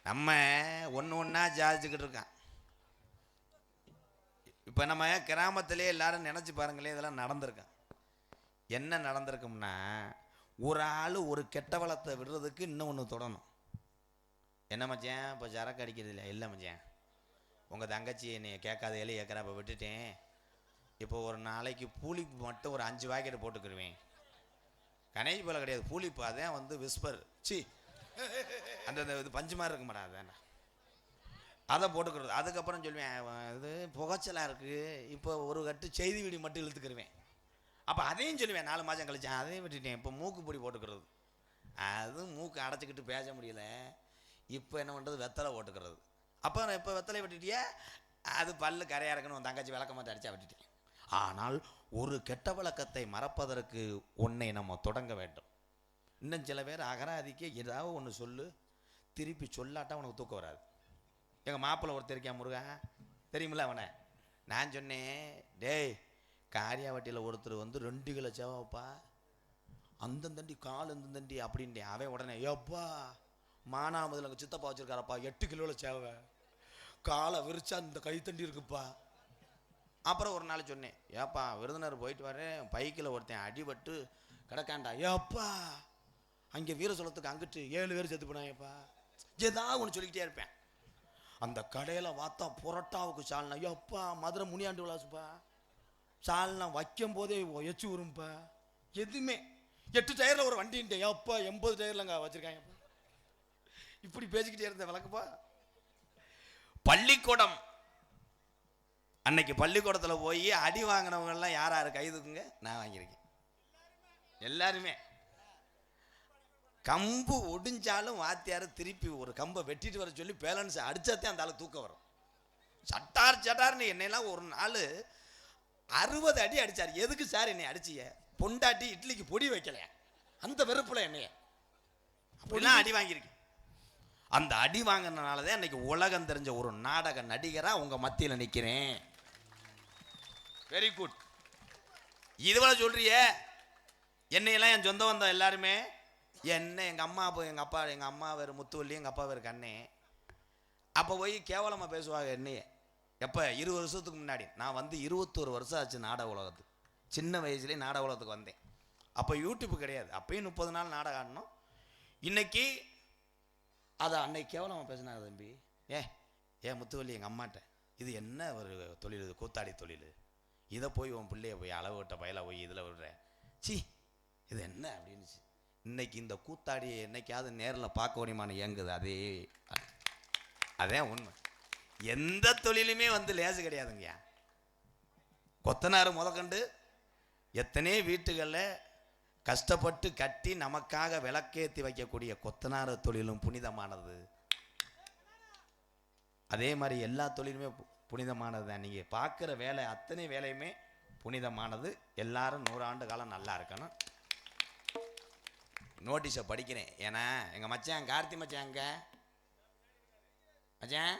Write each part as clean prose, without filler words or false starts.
நம்ம ஒன்று ஒன்றா ஜாதிச்சுக்கிட்டு இருக்கான். இப்போ நம்ம கிராமத்திலே எல்லாரும் நினச்சி பாருங்களேன், இதெல்லாம் நடந்திருக்கான். என்ன நடந்திருக்கும்னா, ஒரு ஆள் ஒரு கெட்ட வளத்தை விடுறதுக்கு இன்னும் ஒன்று தொடணும். என்ன மச்சான் இப்போ சரக்கு அடிக்கிறது இல்லை? இல்லை மச்சான், உங்கள் தங்கச்சி என்னை கேட்காத ஏழை கேட்குறா, இப்போ விட்டுட்டேன். இப்போ ஒரு நாளைக்கு பூலிப்பு மட்டும் ஒரு 5 பாக்கெட் போட்டுக்கிடுவேன். கணேஷ் போல கிடையாது, பூலிப்பு. அதான் வந்து விஸ்பர், சி அந்த இது பஞ்சு மாதிரி இருக்க மாட்டா, அதானே அதை போட்டுக்கிறது. அதுக்கப்புறம் சொல்லுவேன், இது புகைச்சலாக இருக்குது, இப்போ ஒரு கட்டு செய்தி வீடி மட்டும் இழுத்துக்கிடுவேன். அப்போ அதையும் சொல்லுவேன், 4 மாதம் கழிச்சேன், அதையும் விட்டுட்டேன். இப்போ மூக்கு பொடி போட்டுக்கிறது. அதுவும் மூக்கு அடைச்சிக்கிட்டு பேச முடியல. இப்போ என்ன பண்ணுறது, வெத்தலை போட்டுக்கிறது. அப்போ இப்போ வெத்தலை விட்டுட்டியே, அது பல்லு கரையாக இருக்கணும், தங்கச்சி விளக்க மாற்றி அடித்தா விட்டுட்டேன். ஆனால் ஒரு கெட்ட வழக்கத்தை மறப்பதற்கு ஒன்றை நம்ம தொடங்க வேண்டும். இன்னும் சில பேர் அகராதிக்கு ஏதாவது ஒன்று சொல்லு, திருப்பி சொல்லாட்டா உனக்கு தூக்கம் வராது. எங்கள் மாப்பிள்ளை ஒருத்தர் இருக்கான், முருகன் தெரியுமில்ல அவனை. நான் சொன்னேன், டேய் காரியாவட்டியில் ஒருத்தர் வந்து 2 கிலோ சேவாப்பா, அந்தந்தண்டி கால் அந்தந்தண்டி அப்படின்ட்டேன். அவன் உடனே, எப்பா மானாமதில் அங்கே சித்தப்பா வச்சுருக்காரப்பா, 8 கிலோவில் சேவை, காலை விரிச்சா அந்த கைத்தண்டி இருக்குப்பா. அப்புறம் ஒரு நாள் சொன்னேன், ஏப்பா விருதுநர் போயிட்டு வரேன், பைக்கில் ஒருத்தன் அடிபட்டு கிடக்காண்டா, ஏப்பா அங்கே வீர சொல்லத்துக்கு அங்கிட்டு 7 பேர் செத்து போனாயப்பா. ஏதாவது ஒன்று சொல்லிக்கிட்டே இருப்பேன். அந்த கடையில் பார்த்தா புரோட்டாவுக்கு சால்னா, எப்பா மதுரை முனியாண்டு விளாசுப்பா, சால்னா வைக்கும் போதே எச்சு வரும்ப்பா. எதுவுமே 8 டயரில் ஒரு வண்டின்ட்டேன், எப்பா 80 டயர்லங்க வச்சுருக்காங்கப்பா. இப்படி பேசிக்கிட்டே இருந்த விளக்குப்பா. பள்ளிக்கூடம், அன்னைக்கு பள்ளிக்கூடத்தில் போய் அடி வாங்கினவங்கெல்லாம் யார் யார் கைதுக்குங்க? நான் வாங்கியிருக்கேன். எல்லாருமே கம்பு ஒடிஞ்சாலும் வாத்தியார் திருப்பி ஒரு கம்பை வெட்டிட்டு வர சொல்லி பேலன்ஸ் அடிச்சாத்தே அந்த ஆளு தூக்கம் வரும். சட்டார் சட்டார்னு என்னையெல்லாம் ஒரு நாள் 60 அடி அடிச்சார். எதுக்கு சார் என்னை அடிச்சிய? பொண்டாட்டி இட்லிக்கு பொடி வைக்கல, அந்த வெறுப்புல என்னைய அப்படிலாம் அடி வாங்கியிருக்கு. அந்த அடி வாங்கினால தான் இன்னைக்கு உலகம் தெரிஞ்ச ஒரு நாடக நடிகரா உங்க மத்தியில் நிற்கிறேன். Very good. இதுவரை சொல்றிய என்னையெல்லாம் என் சொந்த வந்தோம் எல்லாருமே என்ன, எங்கள் அம்மா அப்பா, எங்கள் அம்மா வேறு முத்துவள்ளி, எங்கள் அப்பா வேறு கண்ணே. அப்போ போய் கேவலமாக பேசுவாங்க என்னையே. எப்போ 20 வருஷத்துக்கு முன்னாடி, நான் வந்து 21 வருஷம் ஆச்சு நாடக உலகத்துக்கு. சின்ன வயசுலேயே நாடக உலகத்துக்கு வந்தேன். அப்போ யூடியூப் கிடையாது, அப்பயும் 30 நாள் நாடகம் ஆடணும். இன்னைக்கு அதை அன்னைக்கு கேவலமாக பேசினாங்க தம்பி. ஏன் முத்துவள்ளி எங்கள் அம்மாட்ட, இது என்ன ஒரு தொழில், இது கூத்தாடி தொழில், இதை போய் உன் பிள்ளைய போய் அளவு விட்ட பயில போய் இதில் விடுற, சி இது என்ன அப்படின்னுச்சு. இன்னைக்கு இந்த கூத்தாடியை என்னைக்காவது நேரில் பார்க்க முடியுமான்னு ஏங்குது. அதே உண்மை. எந்த தொழிலுமே வந்து லேசு கிடையாதுங்க. கொத்தனார் முதற்கண்டு எத்தனையோ வீட்டுகளில் கஷ்டப்பட்டு கட்டி நமக்காக விளக்கேற்றி வைக்கக்கூடிய கொத்தனார் தொழிலும் புனிதமானது. அதே மாதிரி எல்லா தொழிலுமே புனிதமானது தான். நீங்கள் பார்க்குற வேலை அத்தனை வேலையுமே புனிதமானது. எல்லாரும் 100 ஆண்டு காலம் நல்லா இருக்கணும். நோட்டீஸை படிக்கிறேன். ஏன்னா எங்கள் மச்சான் கார்த்தி மச்சாங்க மச்சான்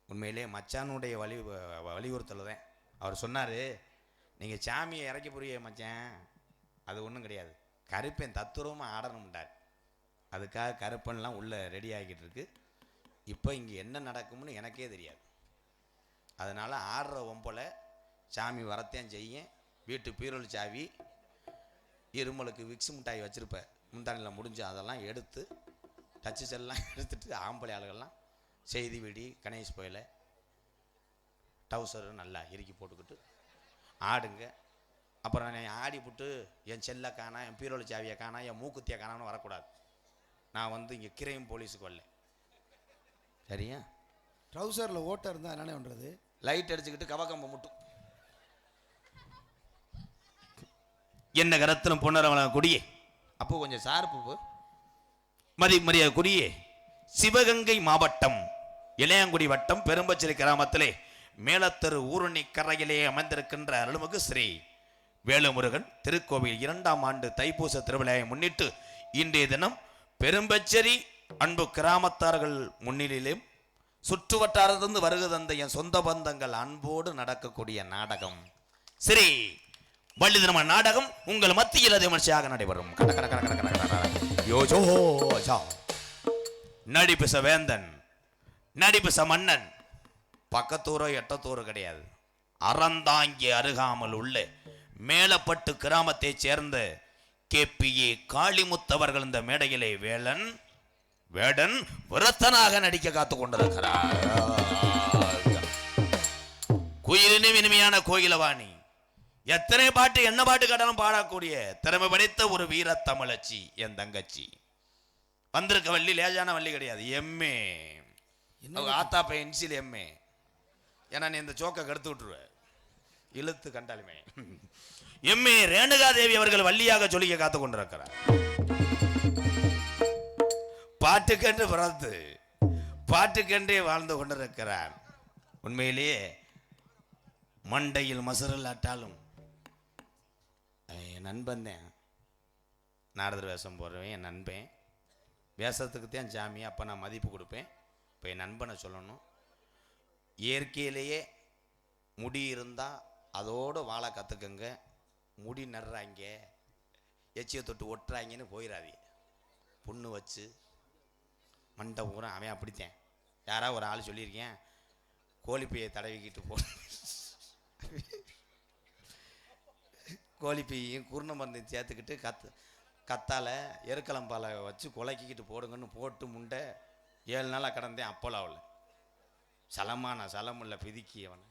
உண்மையிலே மச்சானுடைய வலியுறுத்தல் தான். அவர் சொன்னார், நீங்கள் சாமியை இறக்கி புரிய மச்சான், அது ஒன்றும் கிடையாது, கருப்பன் தத்துரமாக ஆடணும்ட்டார். அதுக்காக கருப்பன்லாம் உள்ளே ரெடி ஆகிக்கிட்டு இருக்கு. இப்போ இங்கே என்ன நடக்கும்னு எனக்கே தெரியாது. அதனால் ஆடுற ஒம்பளை சாமி வரத்தையும் செய்யும். வீட்டு பீரோல் சாவி, இருமலுக்கு விக்ஸ் மிட்டாய் வச்சுருப்பேன், முந்தானியில் முடிஞ்சு அதெல்லாம் எடுத்து டச்சு செல்லாம் எடுத்துட்டு ஆம்பளை ஆளுகள்லாம் செய்தி வீடி கணேஷ் போயில டவுசர் நல்லா இறுக்கி போட்டுக்கிட்டு ஆடுங்க. அப்புறம் நான் ஆடி போட்டு என் செல்லை காணா, என் பீரோல் சாவியை காணா, என் மூக்குத்தியை காணான்னு வரக்கூடாது. நான் வந்து இங்கே கிரைம் போலீஸுக்கு வரல, சரியா? ட்ரௌசரில் ஓட்டை இருந்தால் என்னென்ன பண்ணுறது? லைட் அடிச்சுக்கிட்டு கவக்கம்பை முட்டும். என்ன கரத்திலும் பொன்னரவள கொடியே, அப்போ கொஞ்சம் சார்பு மரியாதை கொடியே. சிவகங்கை மாவட்டம் இளையாங்குடி வட்டம் பெரும்பச்சேரி கிராமத்திலே மேலத்தெரு ஊரணி கரையிலே அமைந்திருக்கின்ற அருள்மிகு ஸ்ரீ வேலுமுருகன் திருக்கோவில் 2ஆம் ஆண்டு தைப்பூச திருவிழாவை முன்னிட்டு இன்றைய தினம் பெரும்பச்சேரி அன்பு கிராமத்தார்கள் முன்னிலையிலும் சுற்று வட்டாரத்திலிருந்து வருகை தந்த என் சொந்த பந்தங்கள் அன்போடு நடக்கக்கூடிய நாடகம் ஸ்ரீ வள்ளி திருமண நாடகம் உங்கள் மத்தியில் விமர்சையாக நடைபெறும். நடிபிச வேந்தன், நடிபிச மன்னன், பக்கத்தூரோ எட்டத்தூரோ கிடையாது, அறந்தாங்கி அருகாமல் உள்ள மேலப்பட்டு கிராமத்தைச் சேர்ந்த கேபிஏ காளிமுத்தவர்கள் இந்த மேடையிலே வேடன் விரத்தனாக நடிக்க காத்துக் கொண்டிருக்கிறார். குயிலினும் இனிமையான கோயிலவாணி, எத்தனை பாட்டு என்ன பாட்டு கடனும் பாடக்கூடிய திறமை படைத்த ஒரு வீர தமிழச்சி என் தங்கச்சி வந்திருக்க. வள்ளி லேஜான வள்ளி கிடையாது, எம்ஏ. ஆத்தா பென்சில் எம்ஏ. ஏன்னா நீ இந்த சோக்கை கெடுத்து விட்டுருவ, இழுத்து கண்டாலுமே. எம்ஏ ரேணுகாதேவி அவர்கள் வள்ளியாக சொல்லிக்க காத்து கொண்டிருக்கிறார். பாட்டுக்கென்று பிறந்து பாட்டுக்கென்றே வாழ்ந்து கொண்டிருக்கிறார். உண்மையிலேயே மண்டையில் மசுரல் ஆட்டாலும் என் நண்பன் தான். நாரதர் வேஷம் போடுறவன் என் நண்பன். வேஷத்துக்கு தான் சாமி, அப்போ நான் மதிப்பு கொடுப்பேன். இப்போ என் நண்பனை சொல்லணும், இயற்கையிலேயே முடி இருந்தால் அதோடு வாழ கற்றுக்கங்க. முடி நடுறாங்க, எச்சியை தொட்டு ஒட்டுறாங்கன்னு போயிடாதீங்க. புண்ணு வச்சு மண்டை ஊற அவன் அப்படித்தேன். யாராவது ஒரு ஆள் சொல்லியிருக்கேன், கோழிப்பையை தடவிக்கிட்டு போ, கோழிப்பையும் குருண மருந்தையும் சேர்த்துக்கிட்டு கத்தால எருக்களம்பாலை வச்சு குலைக்கிக்கிட்டு போடுங்கன்னு போட்டு முண்டை 7 நாளாக கடந்தேன். அப்போலாவில் சலமான சலமுள்ள பிதிக்கி அவனை.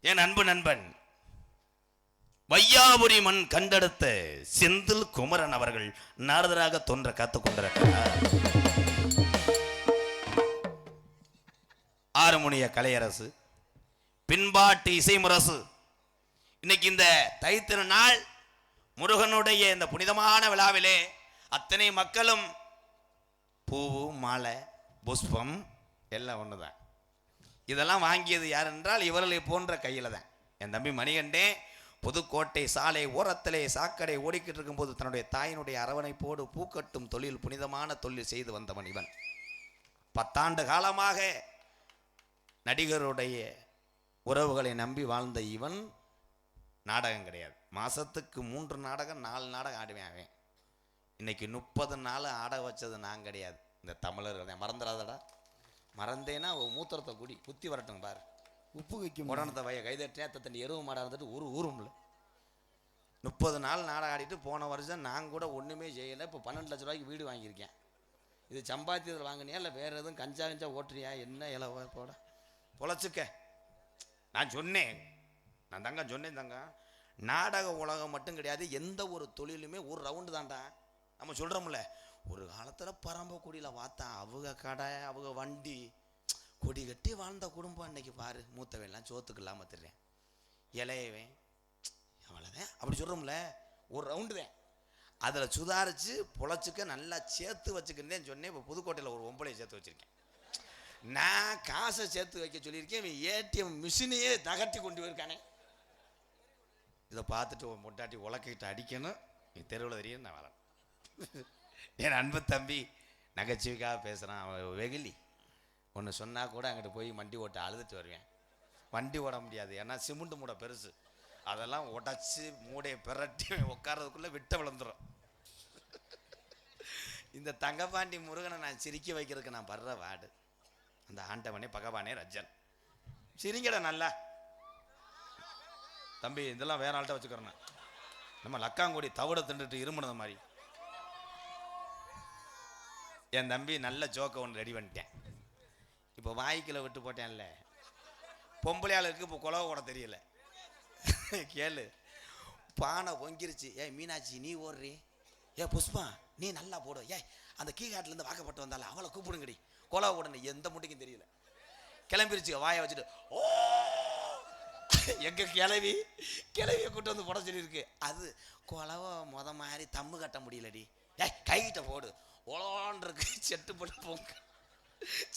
என் அன்பு நண்பன் வையாபுரி மண் கண்டெடுத்த செந்தில் குமரன் அவர்கள் நாரதராக தோன்ற காத்துக் கொண்டிருக்கிறார். ஆறுமுனிய கலையரசு, பின்பாட்டு இசைமுரசு. இன்னைக்கு இந்த தைத்திருநாள் முருகனுடைய இந்த புனிதமான விழாவிலே அத்தனை மக்களும் பூவு மாலை புஷ்பம் எல்லாம் ஒண்ணுதான். இதெல்லாம் வாங்கியது யார் என்றால் இவர்களை போன்ற கையில தான். என் தம்பி மணிகண்டே புதுக்கோட்டை சாலை ஓரத்திலே சாக்கடை ஓடிக்கிட்டு இருக்கும்போது தன்னுடைய தாயினுடைய அரவணைப்போடு பூக்கட்டும் தொழில், புனிதமான தொழில் செய்து வந்தவன் இவன். 10 ஆண்டு காலமாக நடிகருடைய உறவுகளை நம்பி வாழ்ந்த இவன் நாடகம் கிடையாது. மாசத்துக்கு 3 நாடகம் 4 நாடகம் ஆடுவேன் அவன். இன்னைக்கு 30 நாள் ஆட வச்சது நான் கிடையாது, இந்த தமிழர்கள். மறந்துடாதடா, மறந்தேன்னா மூத்திரத்தை குடி குத்தி வரட்டும் பாரு, உப்பு வைக்கும் உடனத்தை வய கைதட்டேன் எருவு மாடாக இருந்துட்டு ஊரும்ல. 30 நாள் நாடகம் ஆடிட்டு போன வருஷம் நான் கூட ஒன்றுமே செய்யலை. இப்போ 12 லட்ச ரூபாய்க்கு வீடு வாங்கியிருக்கேன். இது சம்பாத்தியத்தில் வாங்கினியா இல்லை வேறு எதுவும் கஞ்சா ஓட்டுறியா? என்ன இலவ போட பொழைச்சிக்க. நான் சொன்னேன், நான் தங்க சொன்னேன் தங்க, நாடக உலகம் மட்டும் கிடையாது, எந்த ஒரு தொழிலுமே ஒரு ரவுண்டு தான்டா. நம்ம சொல்கிறோம்ல, ஒரு காலத்தில் பரம்பக்குடியில் பார்த்தா அவங்க கடை அவங்க வண்டி கொடி கட்டி வாழ்ந்த குடும்பம். இன்னைக்கு பாரு, மூத்தவெல்லாம் சோத்துக்கு இல்லாமல் தெரியும், இளையவன் அவ்வளோதான். அப்படி சொல்கிறோம்ல, ஒரு ரவுண்டு தான். அதில் சுதாரித்து பொழைச்சிக்க நல்லா சேர்த்து வச்சுக்கிறேன்னு சொன்னேன். இப்போ புதுக்கோட்டையில் ஒரு 9 சேர்த்து வச்சுருக்கேன். நான் காசை சேர்த்து வைக்க சொல்லியிருக்கேன். இவன் ஏடிஎம் மிஷினையே தகட்டி கொண்டு போயிருக்கானே. இதை பார்த்துட்டு முட்டாட்டி உலக்கிட்டு அடிக்கணும், நீ தெருவில் தெரியும் நான் வரேன். என் அன்பு தம்பி நகைச்சுவைக்காக பேசுகிறான். அவன் வெகுலி ஒன்று சொன்னால் கூட அங்கிட்டு போய் வண்டி ஓட்ட அழுதுட்டு வருவேன். வண்டி ஓட முடியாது, ஏன்னா சிமெண்ட் மூடை பெருசு. அதெல்லாம் உடச்சி மூடையை பிரட்டி உட்காரதுக்குள்ளே விட்ட விழுந்துடும். இந்த தங்கப்பாண்டி முருகனை நான் சிரிக்க வைக்கிறதுக்கு நான் படுற வாடு. அந்த ஆண்டவனே பகவானே ரஜன் சிரிங்கட நல்லா. தம்பி இதெல்லாம் வேற ஆள்கிட்ட வச்சுக்கிறேன். நம்ம லக்காங்குடி தவிட தின்னுட்டு இருமுனது மாதிரி. என் தம்பி நல்ல ஜோக்கை ஒன்று ரெடி பண்ணிட்டேன். இப்போ வாய்க்கில் விட்டு போட்டேன்ல, பொம்பளையாளுக்கு இப்போ குலவை கூட தெரியல. கேளு, பானை பொங்கிருச்சு. ஏய் மீனாட்சி நீ ஓடுறி, ஏ புஷ்பா நீ நல்லா போடு, ஏய் அந்த கீழாட்டிலேருந்து வாக்கப்பட்டு வந்தால அவளை கூப்பிடுங்கடி, குலவை உடனே எந்த முட்டைக்கும் தெரியல. கிளம்பிருச்சு வாயை வச்சுட்டு. ஓ எங்க கிளவியை கூட்டு வந்து போட சொல்லியிருக்கு. அது குலவை மாதிரி தம்மு கட்ட முடியலடி, ஏய் கைகிட்ட போடு ஓலான் இருக்கு.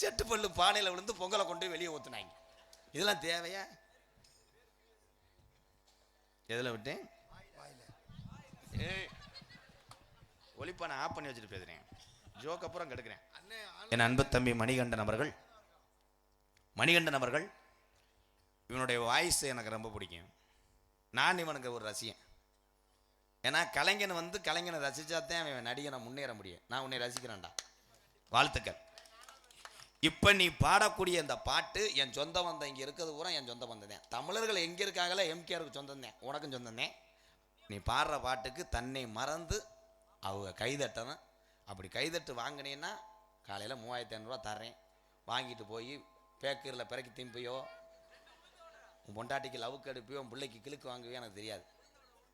செட்டு பல்லு பானையில் விழுந்து பொங்கலை கொண்டு வெளியே ஊத்துனாங்க. இதெல்லாம் தேவையா? எதில் விட்டேன்? ஒளிப்பானை ஆஃப் பண்ணி வச்சுட்டு பேசுறேன். ஜோக்கு அப்புறம் கெடுக்கிறேன். என் அன்பு தம்பி மணிகண்டன் அவர்கள் இவனுடைய வாய்ஸ் எனக்கு ரொம்ப பிடிக்கும். நான் இவனுக்கு ஒரு ரசிகன். ஏன்னா கலைஞன் வந்து கலைஞனை ரசிச்சாதான் அவன் நடிகனை முன்னேற முடியும். நான் உன்னை ரசிக்கிறேன்டா, வாழ்த்துக்கள். இப்போ நீ பாடக்கூடிய இந்த பாட்டு என் சொந்த பந்தம் இங்கே இருக்கிறது பூரா என் சொந்த பந்தம் தான். தமிழர்கள் எங்கே இருக்காங்களோ எம்கேஆருக்கு சொந்தம் தான், உனக்கும் சொந்தம் தான். நீ பாடுற பாட்டுக்கு தன்னை மறந்து அவங்க கைதட்டணும். அப்படி கைதட்டு வாங்கினீன்னா காலையில் 3500 தர்றேன், வாங்கிட்டு போய் பேக்கரில் பிறக்கி திம்பியோ, உன் பொண்டாட்டிக்கு லவுக்கு எடுப்பியோ, உன் பிள்ளைக்கு கிழக்கு வாங்குவியோ எனக்கு தெரியாது,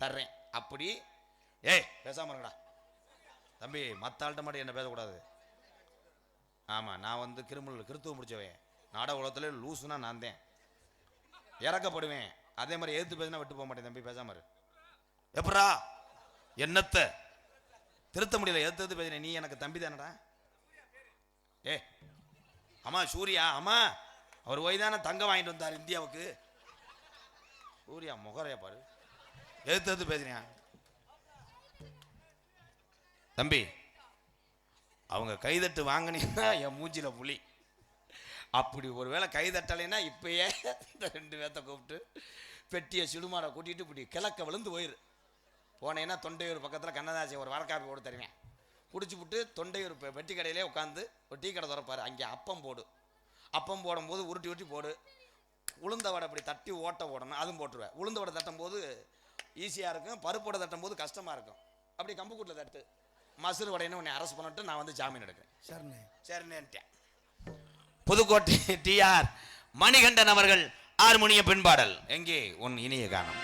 தர்றேன். அப்படி ஏய் பேசாமல் இருக்கடா தம்பி, மற்ற ஆள்கிட்ட மட்டும் என்ன பேசக்கூடாது. ஆமாம், நான் வந்து கிறித்துவம் முடிச்சவேன், நாடக உலகத்தில் லூசுனா நான் தான், இறக்கப்படுவேன். அதே மாதிரி எதிர்த்து பேசினா விட்டு போக மாட்டேன் தம்பி, பேசாம இரு. எப்படா என்னத்தை திருத்த முடியல, எதிர்த்து பேசினேன், நீ எனக்கு தம்பி தானடா. ஏ ஆமா சூர்யா, ஆமா அவர் போய் தானே தங்கம் வாங்கிட்டு வந்தார் இந்தியாவுக்கு. சூர்யா முகரையா பாரு, எதிர்த்து பேசுறேன் தம்பி. அவங்க கைதட்டு வாங்கினீங்கன்னா என் மூஞ்சில புலி. அப்படி ஒருவேளை கைதட்டலைன்னா இப்பயே இந்த 2 பேர்த்த கூப்பிட்டு பெட்டியை சிடுமாரை கூட்டிட்டு இப்படி கிழக்க விழுந்து போயிரு. போனேன்னா தொண்டையூர் பக்கத்தில் கண்ணதாசி ஒரு வரக்காப்பி போட்டு தருவேன், குடிச்சு விட்டு தொண்டையூர் வெட்டி கடையிலே உட்காந்து ஒரு டீ கடை திறப்பாரு, அங்கே அப்பம் போடு. அப்பம் போடும்போது உருட்டி உருட்டி போடு. உளுந்த வடை அப்படி தட்டி ஓட்ட போடணும், அதுவும் போட்டுருவேன். உளுந்த வடை தட்டும் போது ஈஸியாக இருக்கும், பருப்பு வடை தட்டும் போது கஷ்டமாக இருக்கும். அப்படி கம்புக்கூட்டில் தட்டு, மசூர் வடைன்னு உன்னை அரசு பண்ணிட்டு நான் வந்து ஜாமீன் எடுக்கிறேன். சரிண்ணே சரிண்ணேன்ட்டேன். புதுக்கோட்டை டிஆர் மணிகண்டன் அவர்கள் ஹார்மோனிய பெண்பாடல் எங்கே உன் இனிய கானம்.